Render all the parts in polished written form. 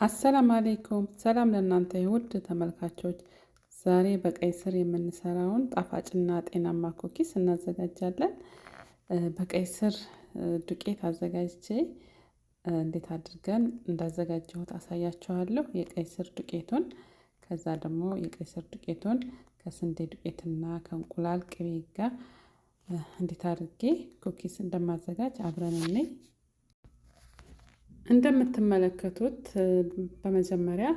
አሰላም አለይኩም ሰላም ለእናንተ ውድ ተመልካቾች። ዛሬ በቀይ ስር የምንሰራውን ጣፋጭና ጤናማ ኩኪስ እናዘጋጃለን። በቀይ ስር ዱቄት አዘጋጅቼ እንዴት አድርገን እንዳዘጋጀሁት አሳያችኋለሁ። የቀይ ስር ዱቄቱን ከዛ ደግሞ የቀይ ስር ዱቄቱን ከስንዴ ዱቄትና ከእንቁላል ቅቤ ጋር እንዴት አድርጌ ኩኪስ እንደማዘጋጅ አብረን እንይ። እንደምትመለከቱት በመጀመሪያ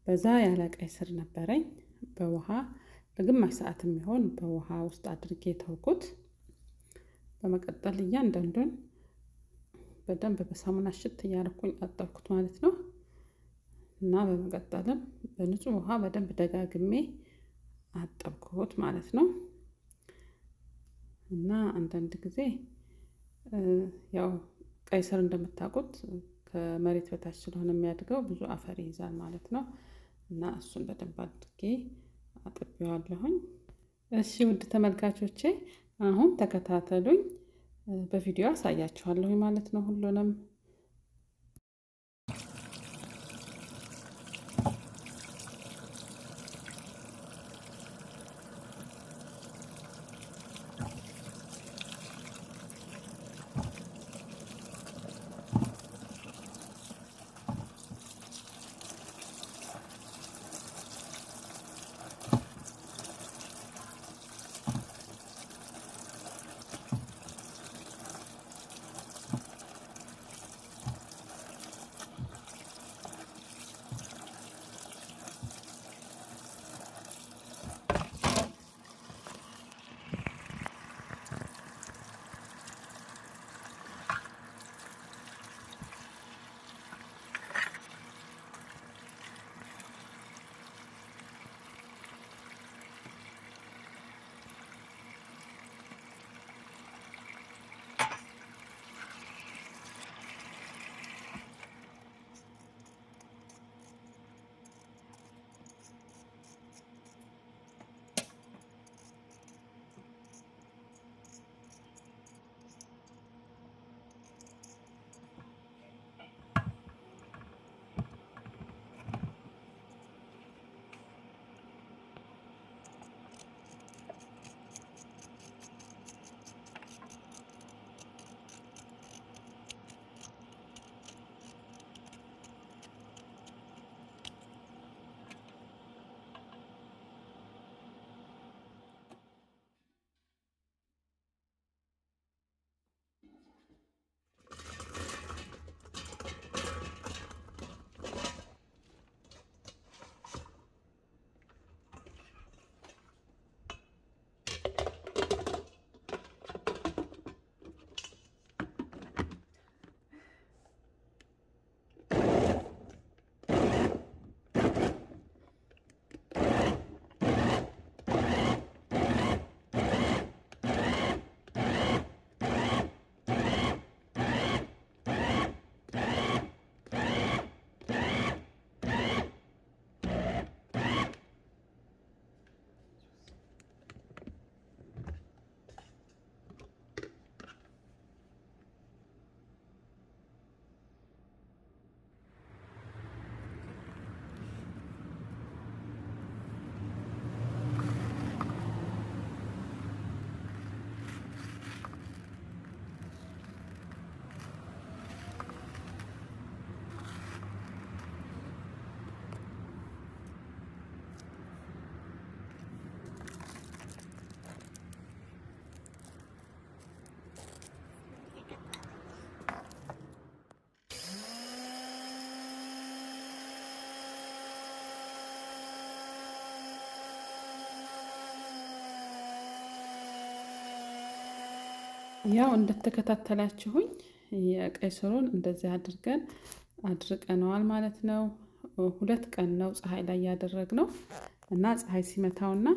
በዛ ያለ ቀይ ስር ነበረኝ። በውሃ ለግማሽ ሰዓት የሚሆን በውሃ ውስጥ አድርጌ ተውኩት። በመቀጠል እያንዳንዱን በደንብ በሳሙና እሽት እያደረኩኝ አጠብኩት ማለት ነው። እና በመቀጠልም በንጹህ ውሃ በደንብ ደጋግሜ አጠብኩት ማለት ነው። እና አንዳንድ ጊዜ ያው ቀይ ስር እንደምታውቁት ከመሬት በታች ስለሆነ የሚያድገው ብዙ አፈር ይይዛል ማለት ነው። እና እሱን በደንብ አድርጌ አጥቤዋለሁኝ። እሺ ውድ ተመልካቾቼ አሁን ተከታተሉኝ፣ በቪዲዮ አሳያችኋለሁኝ ማለት ነው ሁሉንም። ያው እንደተከታተላችሁኝ የቀይ ስሩን እንደዚህ አድርገን አድርቀነዋል ማለት ነው። 2 ቀን ነው ፀሐይ ላይ ያደረግነው እና ፀሐይ ሲመታውና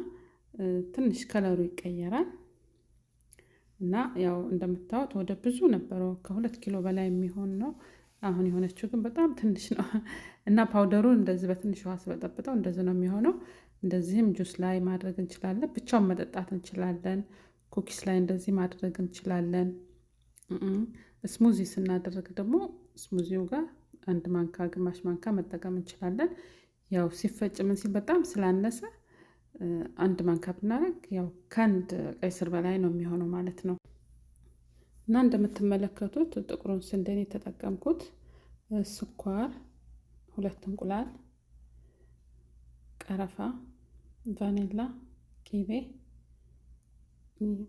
ትንሽ ከለሩ ይቀየራል። እና ያው እንደምታዩት ወደ ብዙ ነበረው ከ2 ኪሎ በላይ የሚሆን ነው። አሁን የሆነችው ግን በጣም ትንሽ ነው። እና ፓውደሩን እንደዚህ በትንሽ ውሃ ስበጠብጠው እንደዚህ ነው የሚሆነው። እንደዚህም ጁስ ላይ ማድረግ እንችላለን፣ ብቻውን መጠጣት እንችላለን። ኩኪስ ላይ እንደዚህ ማድረግ እንችላለን። ስሙዚ ስናደርግ ደግሞ ስሙዚው ጋር አንድ ማንካ ግማሽ ማንካ መጠቀም እንችላለን። ያው ሲፈጭ ምን ሲል በጣም ስላነሰ አንድ ማንካ ብናደርግ ያው ከአንድ ቀይ ስር በላይ ነው የሚሆነው ማለት ነው። እና እንደምትመለከቱት ጥቁሩን ስንዴን የተጠቀምኩት፣ ስኳር፣ 2 እንቁላል፣ ቀረፋ፣ ቫኒላ፣ ቂቤ፣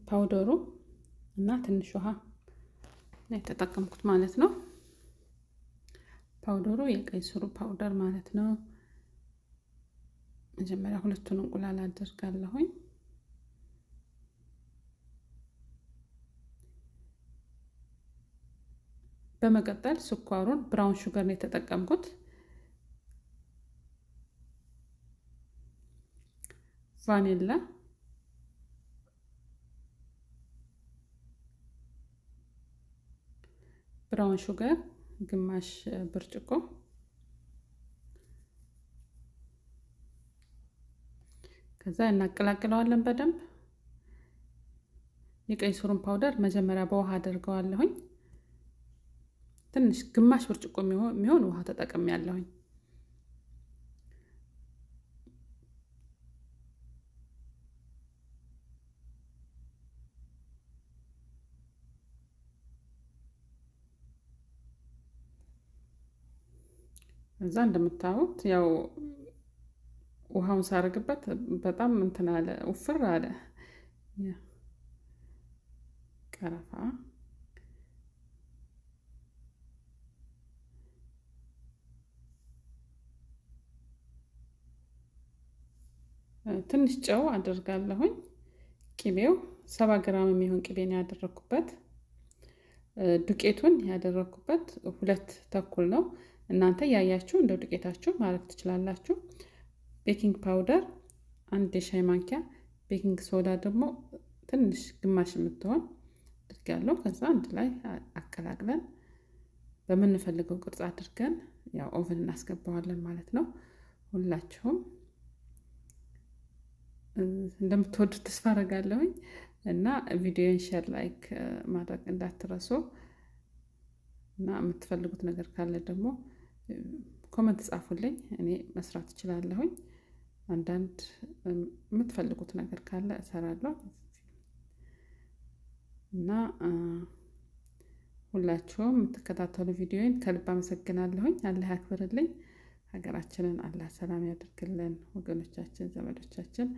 ፓውደሩ እና ትንሽ ውሃ ነው የተጠቀምኩት ማለት ነው። ፓውደሩ የቀይ ስሩ ፓውደር ማለት ነው። መጀመሪያ 2 እንቁላል አደርጋለሁኝ። በመቀጠል ስኳሩን ብራውን ሹገር ነው የተጠቀምኩት። ቫኒላ፣ ብራውን ሹገር ግማሽ ብርጭቆ፣ ከዛ እናቀላቅለዋለን በደንብ። የቀይ ስሩን ፓውደር መጀመሪያ በውሃ አደርገዋለሁኝ። ትንሽ ግማሽ ብርጭቆ የሚሆን ውሃ ተጠቅሜያለሁኝ። እዛ እንደምታዩት ያው ውሃውን ሳረግበት በጣም እንትን አለ፣ ውፍር አለ። ቀረፋ፣ ትንሽ ጨው አደርጋለሁኝ። ቂቤው 70 ግራም የሚሆን ቂቤ ነው ያደረኩበት። ዱቄቱን ያደረኩበት 2 ተኩል ነው። እናንተ ያያችሁ እንደ ዱቄታችሁ ማድረግ ትችላላችሁ። ቤኪንግ ፓውደር 1 የሻይ ማንኪያ፣ ቤኪንግ ሶዳ ደግሞ ትንሽ ግማሽ የምትሆን አድርጋለሁ። ከዛ አንድ ላይ አቀላቅለን በምንፈልገው ቅርጽ አድርገን ያው ኦቨን እናስገባዋለን ማለት ነው። ሁላችሁም እንደምትወዱት ተስፋ አደርጋለሁኝ እና ቪዲዮን ሼር፣ ላይክ ማድረግ እንዳትረሱ እና የምትፈልጉት ነገር ካለ ደግሞ ኮመንት ጻፉልኝ፣ እኔ መስራት እችላለሁኝ። አንዳንድ የምትፈልጉት ነገር ካለ እሰራለሁ እና ሁላችሁም የምትከታተሉ ቪዲዮን ከልብ አመሰግናለሁኝ። አላህ ያክብርልኝ። ሀገራችንን አላህ ሰላም ያድርግልን። ወገኖቻችን፣ ዘመዶቻችን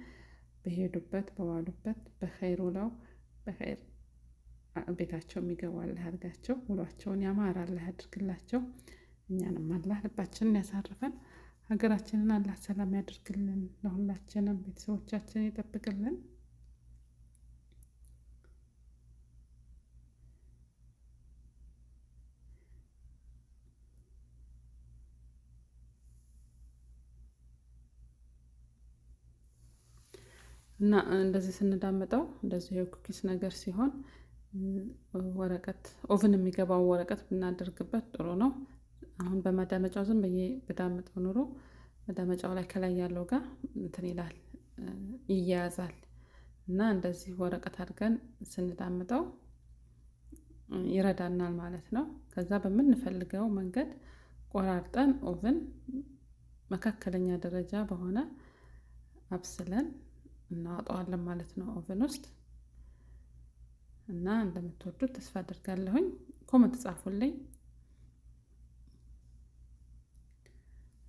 በሄዱበት በዋሉበት በኸይር ውለው በኸይር ቤታቸው የሚገቡ አላህ ያድርጋቸው። ውሏቸውን ያማረ አላህ ያድርግላቸው። እኛንም አላህ ልባችንን ያሳርፈን። ሀገራችንን አላህ ሰላም ያድርግልን። ለሁላችንም ቤተሰቦቻችን ይጠብቅልን። እና እንደዚህ ስንዳምጠው እንደዚህ የኩኪስ ነገር ሲሆን ወረቀት ኦቭን የሚገባው ወረቀት ብናደርግበት ጥሩ ነው። አሁን በማዳመጫው ዝም ብዬ ብዳምጠው ኑሮ ማዳመጫው ላይ ከላይ ያለው ጋር እንትን ይላል፣ ይያያዛል። እና እንደዚህ ወረቀት አድርገን ስንዳምጠው ይረዳናል ማለት ነው። ከዛ በምንፈልገው መንገድ ቆራርጠን ኦቭን መካከለኛ ደረጃ በሆነ አብስለን እናወጣዋለን ማለት ነው ኦቨን ውስጥ። እና እንደምትወዱት ተስፋ አድርጋለሁኝ። ኮመንት ጻፉልኝ።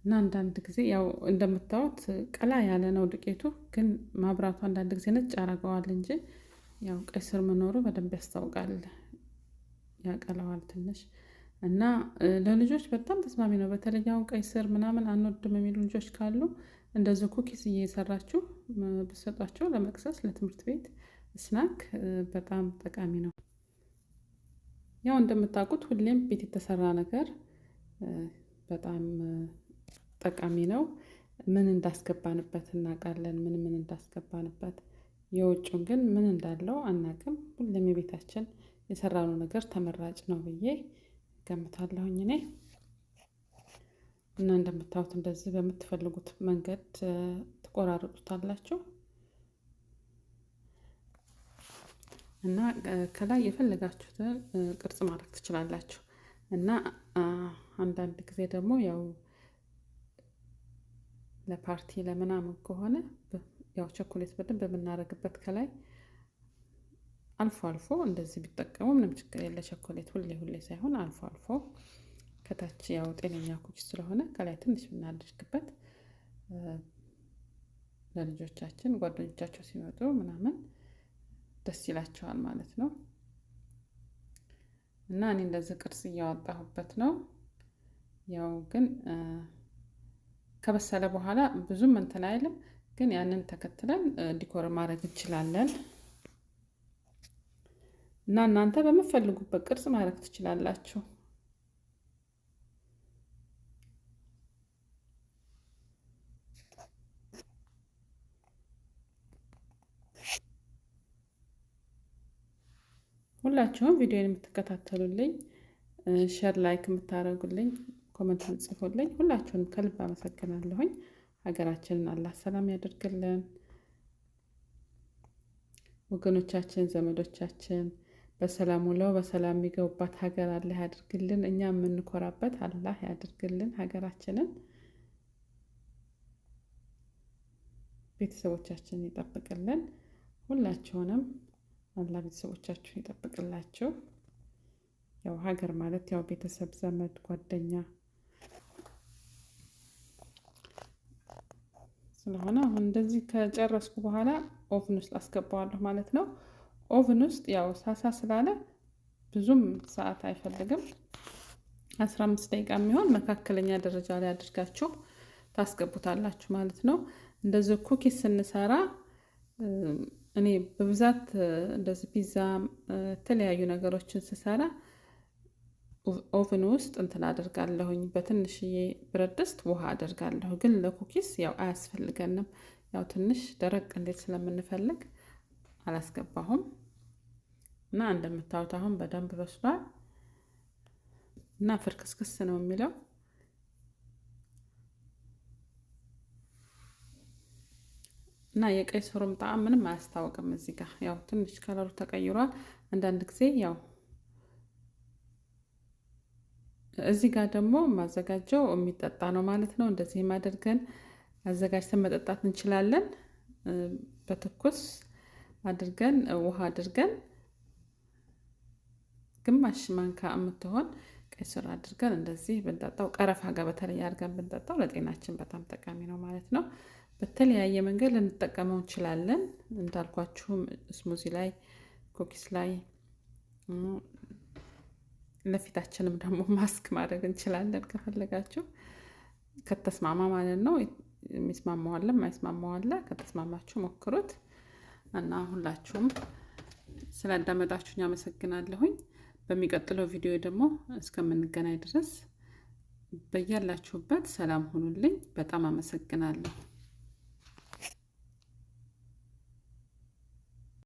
እና አንዳንድ ጊዜ ያው እንደምታዩት ቀላ ያለ ነው ዱቄቱ፣ ግን ማብራቱ አንዳንድ ጊዜ ነጭ ያደርገዋል እንጂ ያው ቀይ ስር መኖሩ በደንብ ያስታውቃል፣ ያቀለዋል ትንሽ። እና ለልጆች በጣም ተስማሚ ነው። በተለይ አሁን ቀይ ስር ምናምን አንወድም የሚሉ ልጆች ካሉ እንደዚህ ኩኪስ እየሰራችሁ ብትሰጧቸው ለመቅሰስ፣ ለትምህርት ቤት ስናክ በጣም ጠቃሚ ነው። ያው እንደምታውቁት ሁሌም ቤት የተሰራ ነገር በጣም ጠቃሚ ነው። ምን እንዳስገባንበት እናውቃለን፣ ምን እንዳስገባንበት። የውጭውን ግን ምን እንዳለው አናውቅም። ሁሌም የቤታችን የሰራነው ነገር ተመራጭ ነው ብዬ ገምታለሁኝ እኔ። እና እንደምታዩት እንደዚህ በምትፈልጉት መንገድ ትቆራርጡታላችሁ እና ከላይ የፈለጋችሁትን ቅርጽ ማድረግ ትችላላችሁ። እና አንዳንድ ጊዜ ደግሞ ያው ለፓርቲ ለምናምን ከሆነ ያው ቸኮሌት በደንብ በምናደርግበት ከላይ አልፎ አልፎ እንደዚህ ቢጠቀሙ ምንም ችግር የለ። ቸኮሌት ሁሌ ሳይሆን አልፎ አልፎ ከታች ያው ጤነኛ ኩኪስ ስለሆነ ከላይ ትንሽ ብናደርግበት ለልጆቻችን ጓደኞቻቸው ሲመጡ ምናምን ደስ ይላቸዋል ማለት ነው። እና እኔ እንደዚህ ቅርጽ እያወጣሁበት ነው። ያው ግን ከበሰለ በኋላ ብዙም እንትን አይልም፣ ግን ያንን ተከትለን ዲኮር ማድረግ እንችላለን። እና እናንተ በምትፈልጉበት ቅርጽ ማድረግ ትችላላችሁ። ሁላችሁም ቪዲዮን የምትከታተሉልኝ፣ ሼር ላይክ የምታደርጉልኝ፣ ኮሜንት የምትጽፉልኝ ሁላችሁንም ከልብ አመሰግናለሁኝ። ሀገራችንን አላህ ሰላም ያደርግልን። ወገኖቻችን ዘመዶቻችን በሰላም ውለው በሰላም የሚገቡባት ሀገር አላህ ያድርግልን። እኛ የምንኮራበት አላህ ያድርግልን ሀገራችንን። ቤተሰቦቻችንን ይጠብቅልን። ሁላችሁንም አላህ ቤተሰቦቻችሁን ይጠብቅላችሁ። ያው ሀገር ማለት ያው ቤተሰብ፣ ዘመድ፣ ጓደኛ ስለሆነ አሁን እንደዚህ ከጨረስኩ በኋላ ኦቭን ውስጥ አስገባዋለሁ ማለት ነው። ኦቭን ውስጥ ያው ሳሳ ስላለ ብዙም ሰዓት አይፈልግም። 15 ደቂቃ የሚሆን መካከለኛ ደረጃ ላይ አድርጋችሁ ታስገቡታላችሁ ማለት ነው። እንደዚህ ኩኪስ ስንሰራ እኔ በብዛት እንደዚህ ፒዛ የተለያዩ ነገሮችን ስሰራ ኦቭን ውስጥ እንትን አደርጋለሁኝ። በትንሽዬ ብረት ድስት ውሃ አደርጋለሁ። ግን ለኩኪስ ያው አያስፈልገንም። ያው ትንሽ ደረቅ እንዴት ስለምንፈልግ አላስገባሁም። እና እንደምታዩት አሁን በደንብ በስሏል እና ፍርክስክስ ነው የሚለው። እና የቀይ ስሩም ጣዕም ምንም አያስታውቅም። እዚህ ጋር ያው ትንሽ ከለሩ ተቀይሯል። አንዳንድ ጊዜ ያው እዚህ ጋር ደግሞ ማዘጋጀው የሚጠጣ ነው ማለት ነው። እንደዚህም አድርገን አዘጋጅተን መጠጣት እንችላለን። በትኩስ አድርገን ውሃ አድርገን ግማሽ ማንካ የምትሆን ቀይ ስር አድርገን እንደዚህ ብንጠጣው፣ ቀረፋ ጋር በተለይ አድርገን ብንጠጣው ለጤናችን በጣም ጠቃሚ ነው ማለት ነው። በተለያየ መንገድ ልንጠቀመው እንችላለን። እንዳልኳችሁም ስሙዚ ላይ፣ ኩኪስ ላይ፣ ለፊታችንም ደግሞ ማስክ ማድረግ እንችላለን ከፈለጋችሁ ከተስማማ ማለት ነው። የሚስማማው አለ የማይስማማው አለ። ከተስማማችሁ ሞክሩት እና ሁላችሁም ስላዳመጣችሁኝ አመሰግናለሁኝ። በሚቀጥለው ቪዲዮ ደግሞ እስከምንገናኝ ድረስ በያላችሁበት ሰላም ሁኑልኝ። በጣም አመሰግናለሁ።